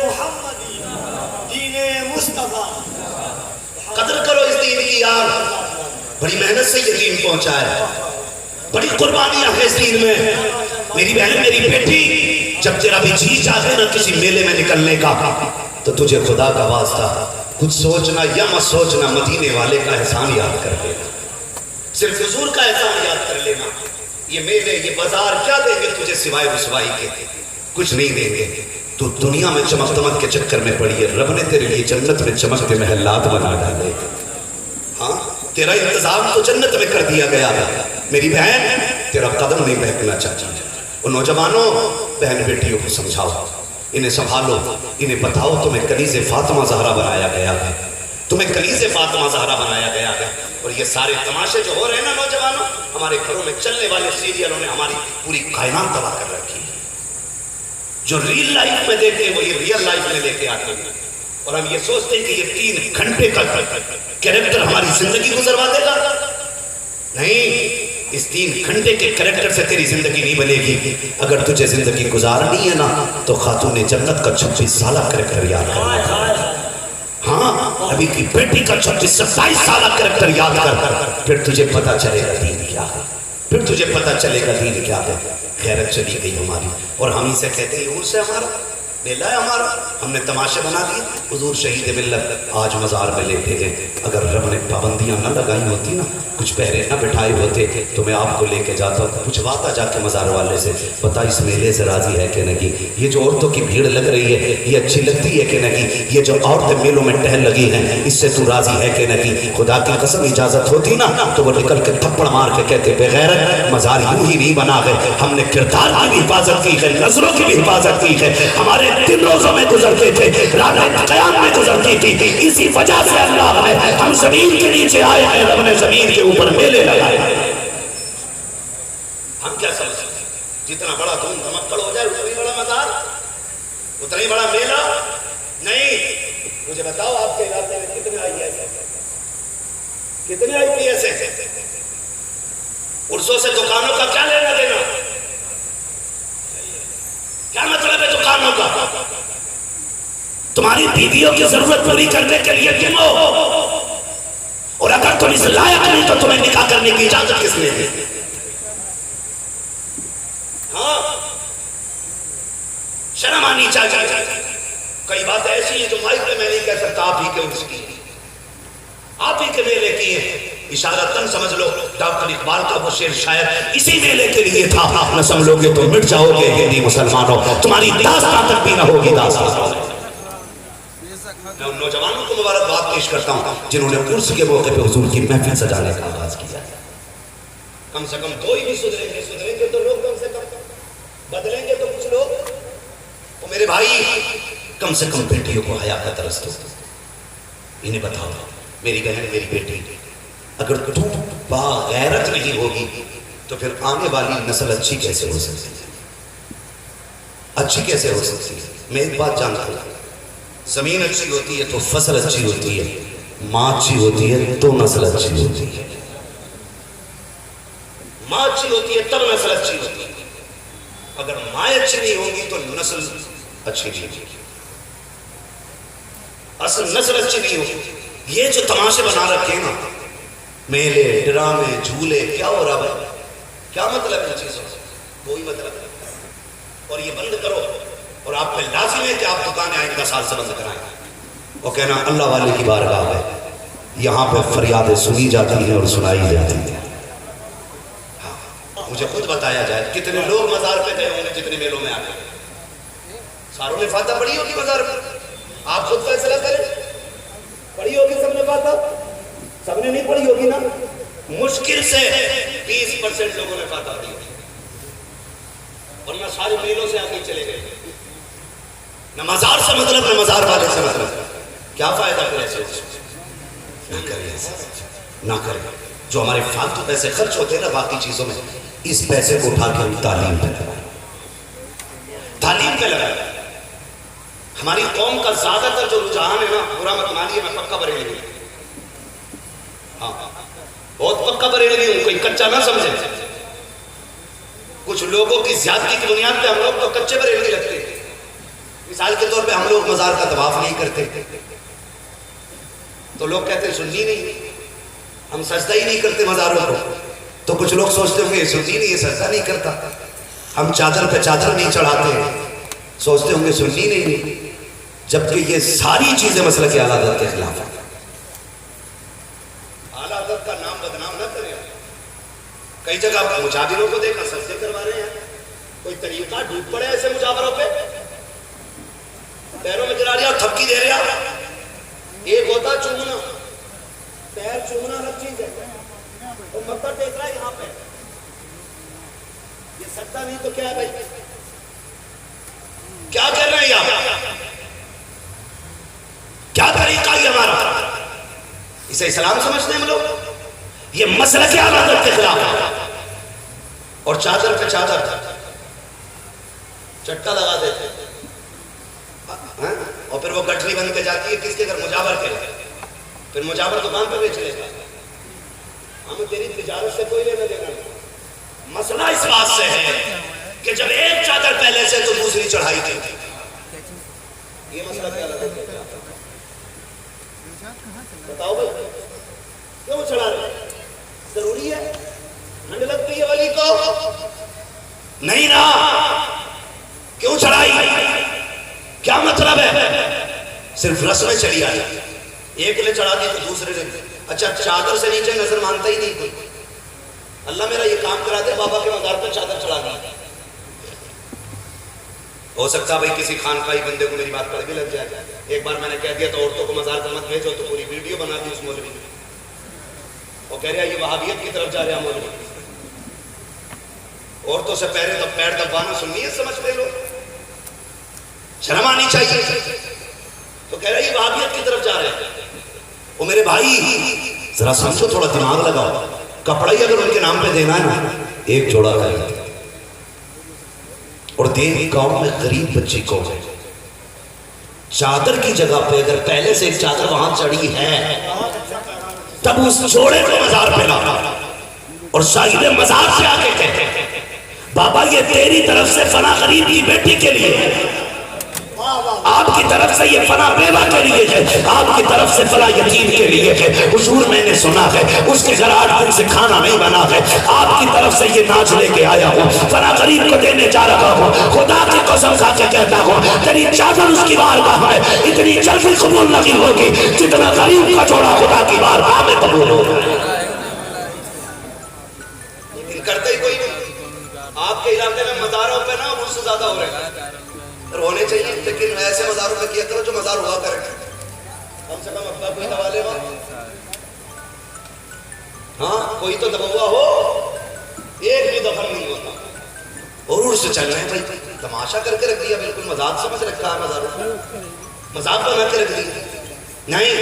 محمدی دین مصطفیٰ. قدر کرو اس دین کی یار. بڑی محنت سے یہ دین پہنچا ہے, بڑی قربانیاں ہیں اس دین میں. میری بہن, میری بیٹی, جب تیرا بھی جی چاہے نا کسی میلے میں نکلنے کا, تو تجھے خدا کا واسطہ کچھ سوچنا یا مت سوچنا, مدینے والے کا احسان یاد کر لینا, صرف حضور کا احسان یاد کر لینا. یہ میلے, یہ بازار کیا دیں گے تجھے سوائے رسوائی کے؟ کچھ نہیں دیں گے. تو دنیا میں چمک دمک کے چکر میں پڑی ہے, رب نے تیرے لیے جنت میں چمکتے محلات بنا ڈالے. ہاں, تیرا انتظام تو جنت میں کر دیا گیا ہے. میری بہن, تیرا قدم نہیں بہکنا چاہتی. اور نوجوانوں, بہن بیٹیوں کو سمجھاؤ, انہیں سنبھالو, انہیں بتاؤ تمہیں کنیز فاطمہ زہرا بنایا گیا ہے, تمہیں کنیز فاطمہ زہرا بنایا گیا ہے. اور یہ سارے تماشے جو ہو رہے ہیں نا نوجوانوں, ہمارے گھروں میں چلنے والے سیریلوں نے ہماری پوری کائنات تباہ کر رکھی ہے. جو ریل لائف میں دیکھتے ہیں وہی ریئل لائف میں لے کے آتے ہیں, اور ہم یہ سوچتے ہیں کہ یہ 3 گھنٹے کا کریکٹر ہماری زندگی گزروا دے گا. نہیں, اس 3 گھنٹے کے کریکٹر سے تیری زندگی نہیں بنے گی. اگر تجھے زندگی گزارنی ہے نا, تو خاتون جنت کا 26 سالہ کریکٹر یاد کرنا ہے. ہاں, ابھی کی بیٹی کا 26-27 سالہ کریکٹر یاد کر, پھر تجھے پتا چلے گا دین کیا ہے, پھر تجھے پتا چلے گا دین کیا ہے. خیرت چلی گئی ہماری, اور ہم ہی سے کہتے ہیں عرس ہے ہمارا, میلہ ہے ہمارا, ہم نے تماشے بنا دیے. حضور شہید ملت آج مزار میں لیٹے ہیں. اگر رب نے پابندیاں نہ لگائی ہوتی نا, کچھ پہرے نہ بٹھائے ہوتے, تو میں آپ کو لے کے جاتا ہوں, پوچھواتا جا کے مزار والے سے, بتا اس میلے سے راضی ہے کہ نہیں, یہ جو عورتوں کی بھیڑ لگ رہی ہے یہ اچھی لگتی ہے کہ نہیں, یہ جو عورتیں میلوں میں ٹہل لگی ہیں اس سے تو راضی ہے کہ نہیں. خدا کی قسم اجازت ہوتی نا تو وہ نکل کے تھپڑ مار کے کہتے بغیرت, مزار یوں ہی نہیں بنا گئے, ہم نے کردار کی بھی حفاظت کی ہے, نظروں کی بھی حفاظت کی ہے. ہمارے 3 روزوں میں گزرتے تھے, راتیں قیام میں گزرتی تھی. اسی وجہ سے اللہ نے ہم زمین کے نیچے آئے ہیں, رب نے زمین کے اوپر میلے لگائے. ہم کیا سمجھتے ہیں, جتنا بڑا دھوم دھمکڑ ہو جائے اتنا ہی بڑا مزار, اتنا ہی بڑا میلہ نہیں. مجھے بتاؤ آپ کے علاقے میں کتنے آئی ایس ہیں, کتنے آئی پی ایس ہیں؟ عرسوں سے دکانوں کا کیا لینا دینا, کیا مطلب ہے دکانوں کا؟ تمہاری بیویوں کی ضرورت پوری کرنے کے لیے تم ہو, اور اگر تم اس لائق نہیں تو تمہیں نکاح کرنے کی اجازت کس نے دی؟ ہاں, شرم آنی چاہیے. کئی باتیں ایسی ہیں جو مائک میں نہیں کہہ سکتا, آپ ہی کے عرس کی, آپ ہی کے میلے کی ہیں. اشارتاً سمجھ لو, ڈاکٹر اقبال کا وہ شعر شاید اسی میلے کے لیے تھا, نہ سمجھو گے تو مٹ جاؤ گے ہندی مسلمانوں, تمہاری داستان تک بھی نہ ہوگی داستان. میں ان نوجوانوں کو مبارکباد پیش کرتا ہوں جنہوں نے عرس کے موقع پہ حضور کی محفل سجانے کا آغاز کیا. کم سے کم 2 ہی بھی سدھریں گے تو لوگ کم سے کم بدلیں گے تو کچھ لوگ. اور میرے بھائی, کم سے کم بیٹیوں کو حیا کا درس دو, انہیں بتاؤ میری بہن, میری بیٹی, اگر تو باغیرت نہیں ہوگی تو پھر آنے والی نسل اچھی کیسے ہو سکتی ہے, اچھی کیسے ہو سکتی ہے؟ میں ایک بات جانتا ہوں, زمین اچھی ہوتی ہے تو فصل اچھی ہوتی ہے, ماں اچھی ہوتی ہے تو نسل اچھی ہوتی ہے, ماں اچھی ہوتی ہے تب نسل اچھی ہوتی ہے. اگر ماں اچھی نہیں ہوگی تو نسل اچھی نہیں ہوگی, اصل نسل اچھی نہیں ہوگی. یہ جو تماشے بنا رکھے ہیں نا, میلے, ڈرامے, جھولے, کیا ہو رہا ہے, کیا مطلب ہے ان چیزوں سے؟ کوئی مطلب نہیں. اور یہ بند کرو, اور آپ پہ لازم ہے کہ آپ دکانیں آئندہ سال سے بند کرائیں, اور کہنا اللہ والے کی بارگاہ ہے, یہاں پہ فریادیں سنی جاتی ہیں اور سنائی جاتی ہیں. مجھے خود بتایا جائے کتنے لوگ مزار پہ گئے ہوں گے جتنے میلوں میں آتے ہیں. ساروں نے فاتحہ پڑھی ہوگی مزار پہ, آپ خود فیصلہ کریں, پڑھی ہوگی سب نے فاتحہ, سب نے نہیں پڑھی ہوگی نا, مشکل سے 20% لوگوں نے فاتحہ پڑھی ہوگی, ورنہ سارے میلوں سے آگے چلے گئے. نہ مزار سے مطلب نہ مزار والے سے مطلب, کیا فائدہ پھر ایسے نہ کریں, نہ کریں. جو ہمارے فالتو پیسے خرچ ہوتے ہیں نا باقی چیزوں میں, اس پیسے کو اٹھا کے ہم تعلیم پہ لگائیں, تعلیم پہ لگائیں. ہماری قوم کا زیادہ تر جو رجحان ہے نا, برا مت مانیے, میں پکا بریلوی ہوں, ہاں بہت پکا بریلوی ہوں, کوئی کچا نہ سمجھے. کچھ لوگوں کی زیادتی کی بنیاد پہ ہم لوگ تو کچے بریلوی رکھتے ہیں, مثال کے طور پہ ہم لوگ مزار کا طواف نہیں کرتے تو لوگ کہتے ہیں سنی نہیں، ہم سجدہ ہی نہیں کرتے مزاروں کو، تو کچھ لوگ سوچتے ہوں گے یہ سنی نہیں، یہ سجدہ نہیں کرتا۔ ہم چادر پہ چادر نہیں چڑھاتے، سوچتے ہوں گے سنی نہیں، جبکہ یہ ساری چیزیں مسلک اعلیٰ حضرت کے خلاف ہیں۔ اعلیٰ حضرت کا نام بدنام نہ کریں۔ کئی جگہ مجاوروں کو دیکھا سجدے کروا رہے ہیں، کوئی طریقہ ڈوب پڑے ایسے مجاوروں پہ، پیروں میں گرا رہا اور تھپکی دے رہا۔ ایک ہوتا چومنا، پیر چومنا الگ چیز ہے، اور متھا ٹیک رہا ہے یہاں پہ، یہ سجدہ نہیں تو کیا ہے بھائی؟ کیا کر رہے ہیں یہاں؟ کیا طریقہ یہ ہمارا؟ اسے اسلام سمجھتے ہیں ہم لوگ؟ یہ مسلک اعلیٰ حضرت کے خلاف ہے۔ اور چادر پہ چادر چٹکا لگا دیتے ہیں، اور پھر وہ گٹھری بن کے جاتی ہے کس کے گھر؟ مجاور کے گھر۔ پھر مجاور دکان پہ بیچ لے گا، ہمیں تیری تجارت سے کوئی لینا دینا نہیں۔ مسئلہ اس بات سے ہے کہ جب ایک چادر پہلے سے تو دوسری چڑھائی تھی، یہ مسئلہ کیا لگا؟ بتاؤ بھائی کیوں چڑھا رہے ہیں؟ ضروری ہے؟ ٹھنڈ لگتی ہے ولی کو؟ نہیں نا، کیوں چڑھائی؟ کیا مطلب ہے؟ صرف رسمیں چلی آئی، ایک نے چڑھا دی تو دوسرے نے۔ اچھا چادر سے نیچے نظر مانتا ہی نہیں کوئی، اللہ میرا یہ کام کرا دے، بابا کے مزار پر چادر چڑھا دی۔ ہو سکتا بھائی کسی خانقاہی بندے کو میری بات پڑھ بھی لگ جائے۔ ایک بار میں نے کہہ دیا تو عورتوں کو مزار پر مت بھیجو، تو پوری ویڈیو بنا دی اس مولوی نے، وہ کہہ رہا یہ وہابیت کی طرف جا رہا مولوی۔ عورتوں سے پیر دبانا سنیت سمجھتے لوگ، شرم آنی چاہیے، تو کہہ رہا یہ وہابیت کی طرف جا رہے ہیں۔ وہ میرے بھائی ذرا سمجھو، تھوڑا دماغ لگاؤ، کپڑا ہی اگر ان کے نام پہ دینا ہے نا، ایک جوڑا خریدو، اور دیکھ گاؤں میں غریب بچی کو چادر کی جگہ پہ اگر پہلے سے ایک چادر وہاں چڑھی ہے، تب اس جوڑے کو مزار پہ لانا، اور صاحب مزار سے آگے کہتے ہیں بابا یہ تیری طرف سے فنا غریب کی بیٹی کے لیے ہے، آپ کی طرف سے یہ فنا بیوہ کے لیے ہے، آپ کی طرف سے فنا یتیم کے لیے ہے، حضور میں نے سنا ہے اس کے گھر 8 دن سے کھانا نہیں بنا ہے، آپ کی طرف سے یہ ناچ لے کے آیا ہوں، فنا غریب کو دینے جا رہا ہوں، خدا کی قسم کھا کے کہتا ہوں تیری چادر اس کی بارگاہ ہے اتنی جلدی قبول نہیں ہوگی جتنا غریب کا جوڑا خدا کی بارگاہ میں قبول ہوگا۔ لیکن کرتے ہی کوئی نہیں۔ آپ کے علاقے میں مزاروں پہ نا عرص زیادہ ہو رہے ہیں، ہونے چاہیے، لیکن ایسے مزاروں میں کیا کرو جو مزار ہوا کریں، کم سے کم اپنا کوئی دبا لے وہاں، ہاں کوئی تو دبا ہوا ہو، ایک بھی دفن نہیں ہوتا، اور عرص چل رہے ہیں بھائی، تماشا کر کے رکھ دیا، بالکل مذاق سمجھ رکھا ہے مزاروں کو، مذاق بنا کے رکھ دیا۔ نہیں،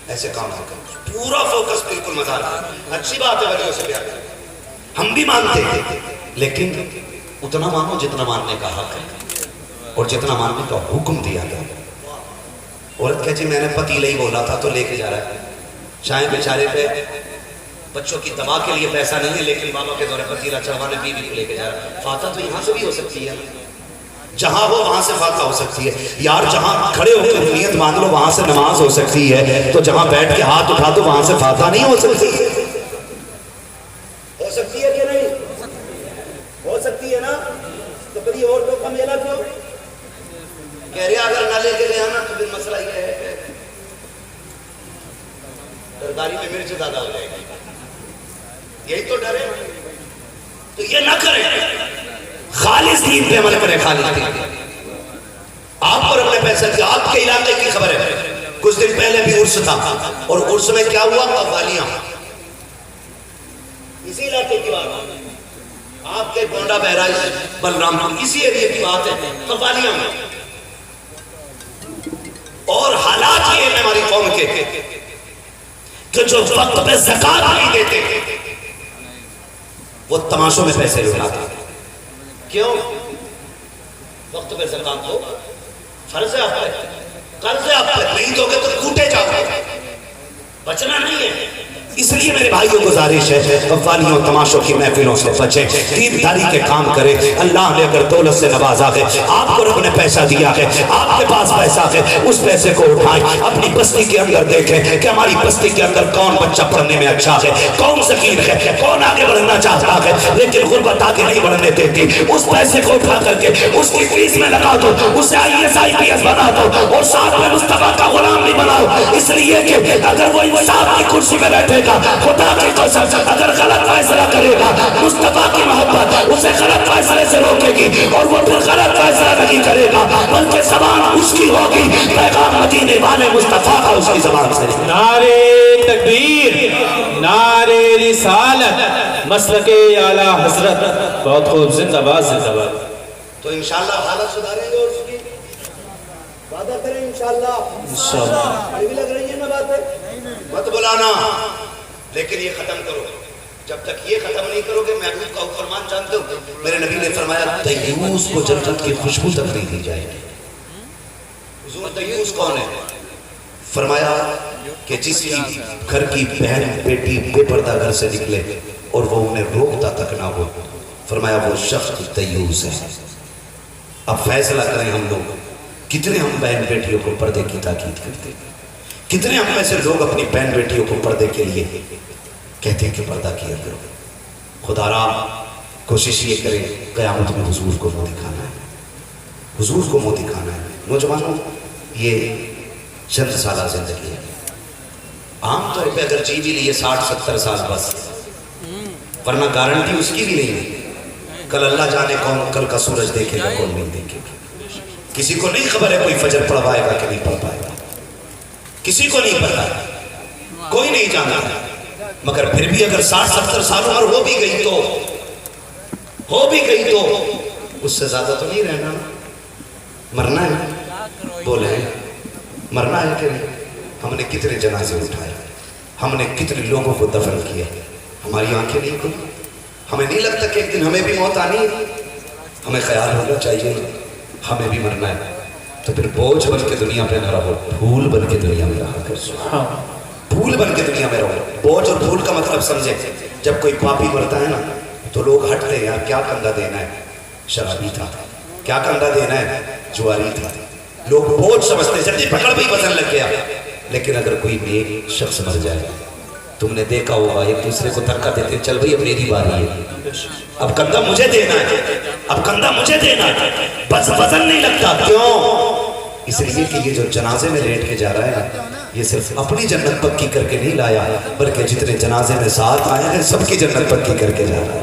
ایسے کام نہ کرو، پورا فوکس بالکل مزار ہے۔ اچھی بات ہے ولیوں سے پیار کریں، ہم بھی مانتے ہیں، لیکن اتنا مانو جتنا ماننے کا حق ہے اور جتنا ماننے کا حکم دیا گیا۔ عورت کہتی میں نے پتیلے ہی بولا تھا تو لے کے جا رہا ہے، چاہے بیچارے پہ بچوں کی دوا کے لیے پیسہ نہیں ہے، لیکن بابا کے دورے پتیلا چڑھوانے بیوی کو لے کے جا رہا ہے۔ فاتح تو یہاں سے بھی ہو سکتی ہے، جہاں ہو وہاں سے فاتح ہو سکتی ہے یار، جہاں کھڑے ہو کے نیت مان لو وہاں سے نماز ہو سکتی ہے، تو جہاں بیٹھ کے ہاتھ اٹھا دو وہاں سے فاتح نہیں ہو سکتی؟ ہو سکتی ہے کہ نہیں؟ ہو سکتی ہے نا، تو پھر یہ عورتوں کا میلہ کیوں؟ کہہ رہے اگر نہ لے کے گیا نا تو پھر مسئلہ یہ ہے کہ ترکاری میں مرچ زیادہ ہو جائے گی، یہی تو ڈر ہے، تو یہ نہ کریں، خالص دین پہ عمل کریں، خالص دین۔ آپ پر اپنے پیسے کی، آپ کے علاقے کی خبر ہے، کچھ دن پہلے بھی عرس تھا، اور عرس میں کیا ہوا؟ قوالیاں، اسی علاقے کی بات ہے، آپ کے گونڈا بہرائش بلرام پور اسی ایریے کی بات ہے، قوالیاں میں، اور حالات یہ ہیں ہماری قوم کے کہ جو وقت پہ زکوٰۃ نہیں دیتے وہ تماشوں میں پیسے لٹاتے۔ کیوں؟ وقت پہ زکوٰۃ دو، فرض ہے آپ پہ، قرض ہے آپ پہ، نہیں دو گے تو کوٹے جاؤ گے، بچنا نہیں ہے۔ اس لیے میرے بھائیوں گزارش ہے قوالیوں تماشوں کی محفلوں سے بچیں، دینداری کے کام کریں. اللہ نے اگر دولت سے نوازا ہے، آپ کو رب نے پیسہ دیا ہے، آپ کے پاس پیسہ ہے، اس پیسے کو اٹھائیں، اپنی بستی کے اندر دیکھیں کہ ہماری بستی کے اندر کون بچہ پڑھنے میں اچھا ہے، کون ذکیر ہے، کون آگے بڑھنا چاہتا ہے لیکن غربت آگے نہیں بڑھنے دیتی. اس پیسے کو اٹھا کر کے اس کی فیس میں لگا دو، اسے IAS بنا دو اور ساتھ میں مصطفیٰ کا غلام بھی بناؤ. اس لیے کہ اگر وہ انصاف کی کرسی میں بیٹھے گا، خدا کی قسم اگر غلط فیصلہ کرے گا، مصطفیٰ کی محبت اسے غلط فیصلے سے روکے گی اور وہ پھر غلط فیصلہ نہیں کرے گا بلکہ زبان اس کی ہوگی پیغام مدینے والے مصطفیٰ کا اس کی زبان سے. نعرے تکبیر، نعرے رسالت، مسلک اعلی حضرت. بہت خوب، زندہ باد زندہ باد. تو انشاءاللہ حالت سدھاریں گے اور اس کی وعدہ کریں انشاءاللہ. انشاءاللہ بھی لگ رہی ہے نا باتیں، مت بلانا لیکن یہ ختم کرو. جب تک یہ ختم نہیں کرو گے محبوب کا فرمان جانتے ہو، میرے نبی نے فرمایا دیوس کو جنت کی خوشبو تک نہیں دی جائے گی. حضور دیوس کون ہے؟ فرمایا کہ جس کی گھر کی بہن بیٹی بے پردہ گھر سے نکلے اور وہ انہیں روکتا تک نہ ہو، فرمایا وہ شخص دیوس ہے. اب فیصلہ کریں ہم لوگ کتنے ہم بہن بیٹیوں کو پردے کی تاکید کرتے ہیں، کتنے ہم ایسے لوگ اپنی بہن بیٹیوں کو پردے کے لیے کہتے ہیں کہ پردہ کیا کرو. خدا را کوشش یہ کریں قیامت میں حضور کو منہ دکھانا ہے، حضور کو منہ دکھانا ہے. نوجوانوں یہ چند سالہ زندگی ہے، عام طور پہ اگر جی بھی لیے 60-70 سال بس، ورنہ گارنٹی اس کی بھی نہیں ہے. کل اللہ جانے کون کل کا سورج دیکھے گا کون نہیں دیکھے گا. کسی کو نہیں خبر ہے کوئی فجر پڑھوائے گا کہ نہیں پڑھ پائے گا، کسی کو نہیں پتا، کوئی نہیں جانتا. مگر پھر بھی اگر 60-70 سال عمر ہو بھی گئی تو اس سے زیادہ تو نہیں رہنا. مرنا ہے، بولے مرنا ہے کہ نہیں. ہم نے کتنے جنازے اٹھائے، ہم نے کتنے لوگوں کو دفن کیا، ہماری آنکھیں نہیں کھلی. ہمیں نہیں لگتا کہ ایک دن ہمیں بھی موت آنی ہے. ہمیں خیال ہونا چاہیے ہمیں بھی مرنا ہے. تو پھر بوجھ بن کے دنیا پہ نہ رہو، پھول بن کے دنیا میں رہا کرو. پھول بن کے دنیا میں رہو. بوجھ اور پھول کا مطلب سمجھے. جب کوئی پاپی مرتا ہے نا تو لوگ ہٹتے ہیں، یار کیا کندھا دینا ہے، شرابی تھا. کیا کندھا دینا ہے، جواری تھا. لوگ بوجھ سمجھتے ہیں، جلدی پکڑ بھی وزن لگ گیا. لیکن اگر کوئی نیک شخص مر جائے، تم نے دیکھا ہوگا ایک دوسرے کو دھکا دیتے، چل بھائی اب میری باری ہے، اب کندھا مجھے دینا ہے، اب کندھا مجھے دینا ہے. بس وزن نہیں لگتا. کیوں؟ اس لیے کہ یہ جو جنازے میں لیٹ کے جا رہا ہے نا، یہ صرف اپنی جنت پکی کر کے نہیں لایا بلکہ جتنے جنازے میں ساتھ آئے ہیں سب کی جنت پکی کر کے جا رہا ہے.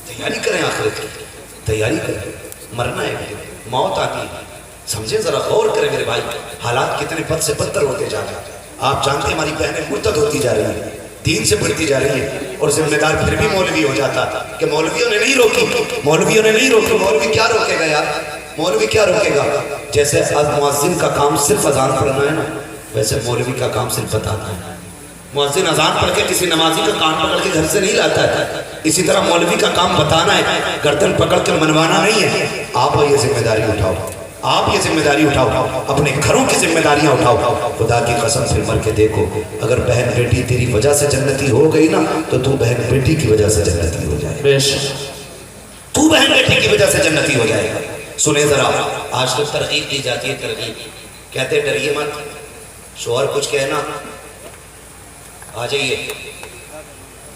تیاری کریں، آخرت کی تیاری کریں. مرنا ہے، موت آتی ہے. سمجھیں، ذرا غور کریں میرے بھائی، حالات کتنے بد سے بدتر ہوتے جا رہے ہیں. آپ جانتے ہیں ہماری بہنیں مرتد ہوتی جا رہی ہیں، دین سے بڑھتی جا رہی ہیں، اور ذمہ دار پھر بھی مولوی ہو جاتا کہ مولویوں نے نہیں روکی، مولویوں نے نہیں روکی. مولوی کیا روکے گا یار، مولوی کیا روکے گا؟ جیسے مؤذن کا کام صرف اذان پڑھنا ہے نا، ویسے مولوی کا کام صرف بتانا ہے. مؤذن اذان پڑھ کے کسی نمازی کا کان پکڑ کے گھر سے نہیں لاتا ہے. اسی طرح مولوی کا کام بتانا ہے، گردن پکڑ کے منوانا نہیں ہے. آپ یہ ذمہ داری اٹھاؤ، آپ یہ ذمہ داری اٹھاؤ، اپنے گھروں کی ذمہ داریاں اٹھاؤ. خدا کی قسم سے مر کے دیکھو، اگر بہن بیٹی تیری وجہ سے جنتی ہو گئی نا تو تو بہن بیٹی کی وجہ سے جنتی ہو جائے. تو بہن بیٹی کی وجہ سے جنتی ہو جائے گا. سنیں ذرا، آج تو ترغیب دی جاتی ہے، ترغیب کہتے ڈریے مت، شوہر کچھ کہنا آ جائیے.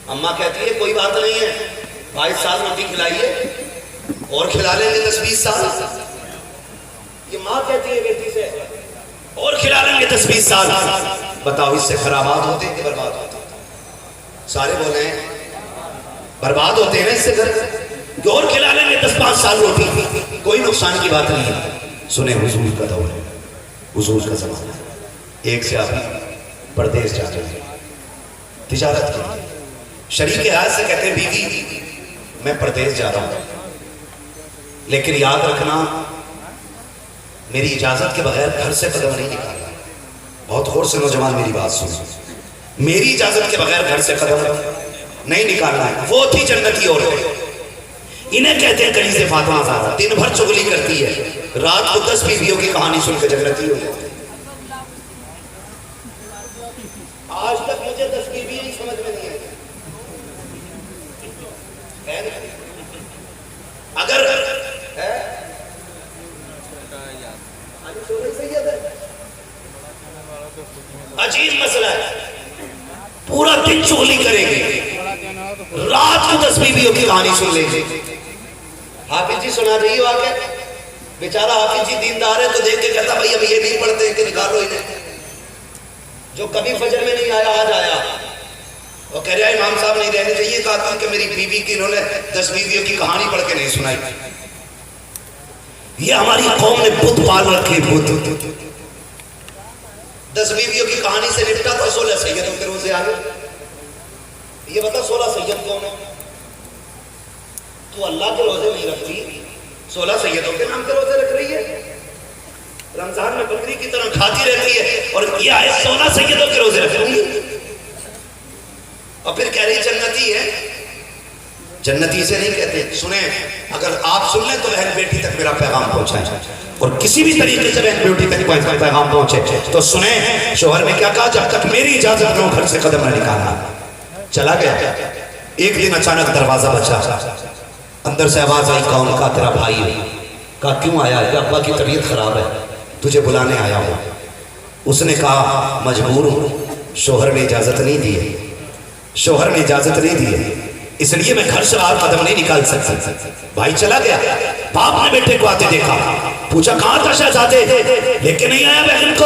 اماں کہتی ہے کوئی بات نہیں ہے، 22 سال روٹی کھلائیے اور کھلا لیں گے 10-20 سال. یہ ماں کہتی ہے بیٹی سے، اور کھلا لیں گے 10-20 سال. بتاؤ اس سے خرابات ہوتے ہیں کہ برباد ہوتے ہیں؟ سارے بولے ہیں برباد ہوتے ہیں اس سے گھر. اور کھلا لیں گے 10-5 سال روٹی، کوئی نقصان کی بات نہیں ہے. سنیں، حضور کا دور ہے، حضور کا زمانہ ہے. ایک سے آپ پردیس جا رہے ہیں تجارت کے لیے. شریک حیات سے کہتے ہیں بیوی میں پردیس جا رہا ہوں، لیکن یاد رکھنا میری اجازت کے بغیر گھر سے قدم نہیں نکالنا. بہت غور سے نوجوان میری بات سنو، میری اجازت کے بغیر گھر سے قدم نہیں نکالنا ہے. وہ تھی جنتی عورتیں، انہیں کہتے ہیں کنیز فاطمہ زہرا. دن بھر چغلی کرتی ہے، رات کو 10 بیویوں کی کہانی سن کے جنتی ہو جاتی ہے. آج تک مجھے 10 اگر عجیب مسئلہ ہے، پورا دن چغلی کریں گے، رات کو 10 بیویوں کی کہانی سن لیں گے. حافظ جی سنا رہی ہو آگے، بیچارہ حافظ جی دیندار ہے تو دیکھ کے کہتا بھائی اب یہ نہیں پڑھتے کہ نکالو انہیں، جو کبھی فجر میں نہیں آیا آج آیا. وہ کہہ رہا ہے امام صاحب نہیں رہنے چاہیے، کہا کہ میری بیوی کی انہوں نے 10 بیویوں کی کہانی پڑھ کے نہیں سنائی. یہ ہماری قوم نے بت پال رکھے، بت. 10 بیویوں کی کہانی سے نپٹا تو 16 سیدوں کے روزے آگے. یہ بتا 16 سید کون ہے؟ تو اللہ کے روزے نہیں رکھتی، 16 سیدوں کے نام کے روزے رکھ رہی ہے. رمضان میں بکری کی طرح کھاتی رہتی ہے اور یہ آئے 16 سیدوں کے روزے رکھ رہی ہے. اور پھر کہہ رہی جنتی ہے. جنتی سے نہیں کہتے. سنیں، اگر آپ سن لیں تو بہن بیٹی تک میرا پیغام پہنچائیں، اور کسی بھی طریقے سے بہن بیٹی تک پیغام پہنچے تو سنیں. شوہر نے کیا کہا؟ جب تک میری اجازت نہ ہو گھر سے قدم نہ نکالنا. چلا گیا. ایک دن اچانک دروازہ بچا، اندر سے آواز آئی، کون؟ کہا تیرا بھائی ہے. کہا کیوں آیا ہے؟ ابا کی طبیعت خراب ہے، تجھے بلانے آیا ہوں. اس نے کہا مجبور ہوں، شوہر نے اجازت نہیں دی ہے، شوہر نے اجازت نہیں دی ہے، اس لیے میں گھر سے باہر قدم نہیں نکال سکتا. بھائی چلا گیا. باپ نے بیٹے کو آتے دیکھا، پوچھا کہاں تھا شہزادے؟ لے کے نہیں آیا بہن کو؟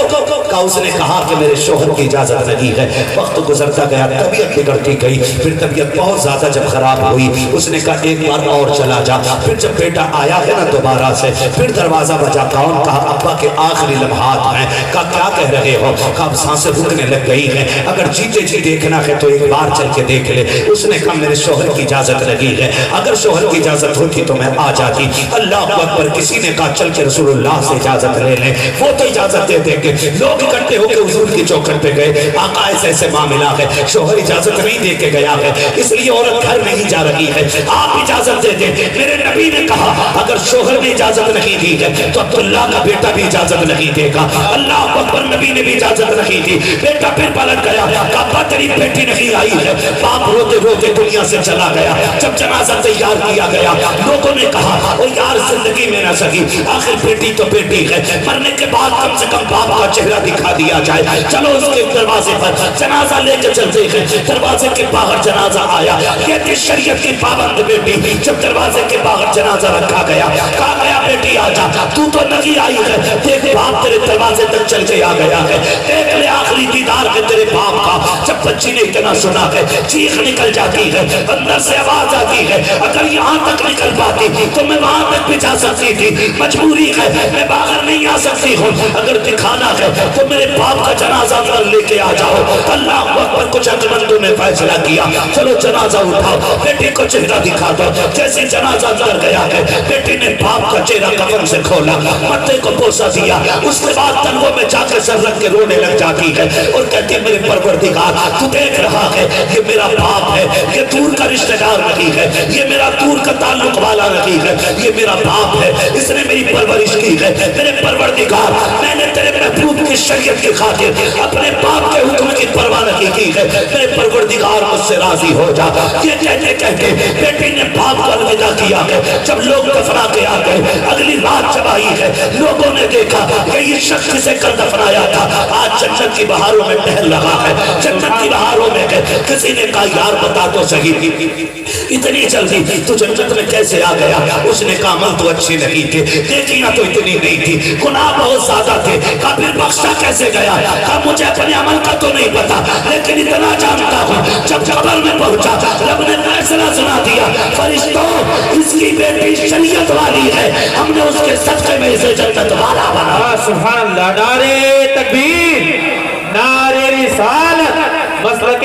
کہا اس نے کہا کہ میرے شوہر کی اجازت لگی ہے. وقت گزرتا گیا، طبیعت بگڑتی گئی، پھر طبیعت بہت زیادہ جب خراب ہوئی اس نے کہا ایک بار اور چلا جا. پھر جب بیٹا آیا ہے نا دوبارہ سے، پھر دروازہ بجا. کون؟ کہا ابا کے آخری لمحات ہیں. کہا کیا کہہ رہے ہو؟ کہا اب سانسیں رکنے لگ گئی ہیں، اگر جیتے جی دیکھنا ہے تو ایک بار چل کے دیکھ لے. اس نے کہا میرے شوہر کی اجازت لگی ہے، اگر شوہر کی اجازت ہوتی تو میں آ جاتی. اللہ اکبر. کسی نے کہا چل کے رسول اللہ سے اجازت لے لیں، وہ تو اجازت دے دیں گے. لوگ اکٹھے ہو کے حضور کی چوکھٹ پہ گئے. آقا ایسے ایسے معاملہ ہے، شوہر اجازت نہیں دے کے گیا ہے، اس لیے عورت گھر نہیں جا رہی ہے، آپ اجازت دے دیں. میرے نبی نے کہا اگر شوہر نے اجازت نہیں دی ہے تو عبداللہ کا بیٹا بھی اجازت نہیں دے گا. اللہ اکبر. نبی نے بھی اجازت نہیں دی. بیٹا پھر پلٹ گیا. کہا تیری بیٹی نہیں آئی ہے. باپ روتے روتے دنیا سے چلا گیا. جب جنازہ تیار کیا گیا لوگوں نے کہا او یار زندگی میں نہ سکی، آخر بیٹی تو بیٹی ہے، مرنے کے بعد کم سے کم باپ کا چہرہ دکھا دیا جائے. چلو اس کے دروازے پر جنازہ لے کے چلتے ہیں. دروازے کے باہر جنازہ آیا. یہ تھی شریعت کی پابند بیٹی. جب دروازے کے باہر جنازہ رکھا گیا کہا گیا بیٹی آ جا، تو نہیں آئی ہے، دیکھ باپ تیرے دروازے تک چل کے آ گیا ہے، دیکھ لے آخری دیدار ہے تیرے باپ کا. جب بچی نے اتنا سنا ہے چیخ نکل جاتی ہے، اندر سے آواز آتی ہے اگر یہاں تک نکل پاتی تو میں وہاں تک بھی جا سکتی تھی، مجبوری ہے میں باہر نہیں آ سکتی ہوں. اگر دکھانا ہے تو میرے باپ کا جنازہ اندر لے کے آ جاؤ. اللہ اکبر. کچھ عقلمندوں نے فیصلہ کیا چلو جنازہ اٹھاؤ، بیٹی کو چہرہ دکھا دو. جیسے جنازہ اندر گیا ہے بیٹی نے باپ کا چہرہ کفن سے کھولا، متے کو بوسہ دیا. اس کے بعد تنگوں میں جا کے سر رکھ کے رونے لگ جاتی ہے اور کہتی ہے میرے پروردگار تو دیکھ رہا ہے یہ میرا باپ ہے، یہ دور کا رشتہ دار نہیں ہے، یہ میرا دور کا تعلق والا نہیں ہے، یہ میرا باپ ہے، اس نے میری پرورش کی ہے. میرے پروردگار میں نے تیرے محبوب کی شریعت کی خاطر اپنے باپ کے حکم کی پرواہ نہیں کی ہے، میرے پروردگار مجھ سے راضی ہو جا. یہ کہتے کہتے بیٹی نے باپ کو الوداع کیا ہے. جب لوگ دفنا کے آ گئے اگلی رات جب آئی ہے لوگوں نے دیکھا کہ یہ شخص جسے کل دفنایا تھا آج جنت کی بہاروں میں ٹہل رہا ہے. جنت کی بہاروں میں کسی نے کہا یار بتا تو صحیح اتنی جلدی تو جنت میں کیسے آ گیا؟ اس نے کہا عمل تو اچھی نہیں تھے، نیکیاں تو اتنی نہیں تھی، گناہ بہت زیادہ تھے. کہا پھر بخشا کیسے گیا؟ کہا مجھے اپنے عمل کا تو نہیں پتا لیکن اتنا جانتا ہوں جب قبر میں پہنچا رب نے فیصلہ سنا دیا فرشتوں اس کی بیٹی شریعت والی ہے، ہم نے اس کے صدقے میں اسے جنت والا بنا. سبحان اللہ. نعرے تکبیر، نعرے رسالت، مسلک